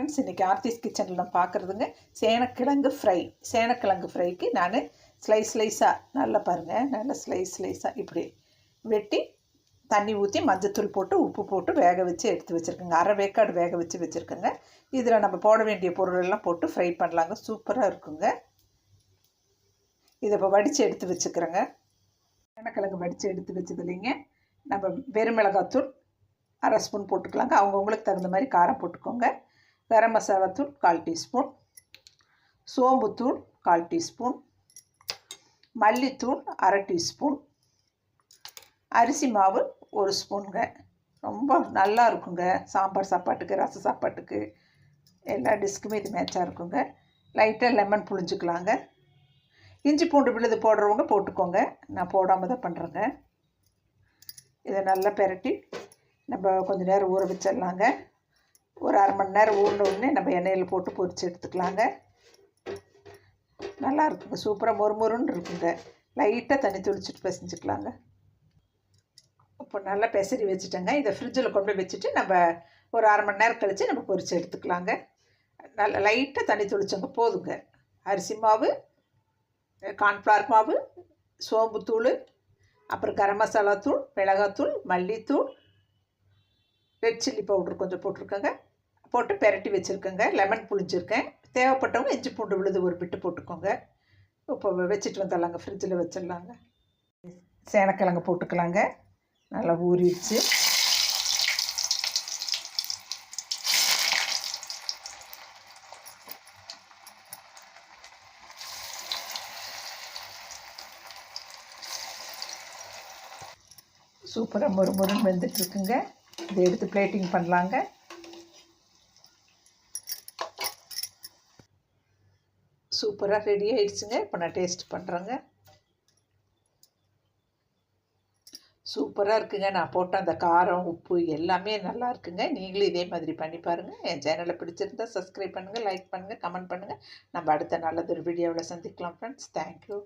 Friends, இன்றைக்கி ஆர்த்திஸ் கிச்சனில் நான் பார்க்குறதுங்க சேனக்கிழங்கு ஃப்ரை. சேனக்கிழங்கு ஃப்ரைக்கு நான் ஸ்லைஸாக நல்லா பாருங்கள், நல்லா ஸ்லைஸாக இப்படி வெட்டி தண்ணி ஊற்றி மஞ்சத்தூள் போட்டு உப்பு போட்டு வேக வச்சு எடுத்து வச்சுருக்கேங்க. அரை வேக்காடு வேக வச்சு வச்சுருக்கேங்க. இதில் நம்ம போட வேண்டிய பொருளெல்லாம் போட்டு ஃப்ரை பண்ணலாங்க. சூப்பராக இருக்குங்க. இதை இப்போ வடித்து எடுத்து வச்சுக்கிறேங்க. சேனக்கிழங்கு வடித்து எடுத்து வச்சதுலேங்க நம்ம வெறுமிளகாத்தூள் அரை ஸ்பூன் போட்டுக்கலாங்க. அவங்கவுங்களுக்கு தகுந்த மாதிரி காரம் போட்டுக்கோங்க. கரம் மசாலா தூள் 1/4 டீஸ்பூன், சோம்புத்தூள் 1/4 டீஸ்பூன், மல்லித்தூள் அரை டீஸ்பூன், அரிசி மாவு 1 ஸ்பூனுங்க. ரொம்ப நல்லா இருக்குங்க. சாம்பார் சாப்பாட்டுக்கு, ரச சாப்பாட்டுக்கு, எல்லா டிஷ்க்குமே இது மேட்சாக இருக்குங்க. லைட்டாக லெமன் புழிஞ்சிக்கலாங்க. இஞ்சி பூண்டு விழுது போடுறவங்க போட்டுக்கோங்க. நான் போடாமல் தான் பண்ணுறேங்க. இதை நல்லா பெரட்டி நம்ம கொஞ்சம் நேரம் ஊற வச்சிடலாங்க. ஒரு அரை மணி நேரம் ஊறின உடனே நம்ம எண்ணெயில் போட்டு பொரித்து எடுத்துக்கலாங்க. நல்லா இருக்குங்க. சூப்பராக மொறுமொறுன்னு இருக்குங்க. லைட்டாக தண்ணி தெளிச்சிட்டு பிசைஞ்சிக்கலாங்க. இப்போ நல்லா பெசரி வச்சுட்டேங்க. இதை ஃப்ரிட்ஜில் கொண்டு போய் வச்சுட்டு நம்ம ஒரு அரை மணி நேரம் கழித்து நம்ம பொரித்து எடுத்துக்கலாங்க. நல்லா லைட்டாக தண்ணி தெளிச்சோங்க போதுங்க. அரிசி மாவு, கார்ன்ஃப்ளவர் மாவு, சோம்புத்தூள், அப்புறம் கரம் மசாலா தூள், மிளகாத்தூள், மல்லித்தூள், ரெட் சில்லி பவுட்ரு கொஞ்சம் போட்டிருக்கேங்க. போட்டு பெரட்டி வச்சுருக்கேங்க. லெமன் புழிஞ்சிருக்கேன். தேவைப்பட்டவங்க இஞ்சி பூண்டு விழுது ஒரு பிட்டு போட்டுக்கோங்க. இப்போ வச்சுட்டு வந்துடலாங்க. ஃப்ரிட்ஜில் வச்சிடலாங்க. சேனக்கிழங்கு போட்டுக்கலாங்க. நல்லா ஊறிடுச்சு. சூப்பராக மொறுமொறுன்னு வெந்துட்டுருக்குங்க. இதை எடுத்து பிளேட்டிங் பண்ணலாங்க. சூப்பராக ரெடி ஆகிடுச்சுங்க. இப்போ நான் டேஸ்ட் பண்ணுறேங்க. சூப்பராக இருக்குங்க. நான் போட்ட அந்த காரம், உப்பு எல்லாமே நல்லா இருக்குங்க. நீங்களும் இதே மாதிரி பண்ணி பாருங்கள். என் சேனலை பிடிச்சிருந்தால் சப்ஸ்கிரைப் பண்ணுங்கள், லைக் பண்ணுங்கள், கமெண்ட் பண்ணுங்கள். நம்ம அடுத்த நல்லதொரு வீடியோவில் சந்திக்கலாம் ஃப்ரெண்ட்ஸ். தேங்க்யூ.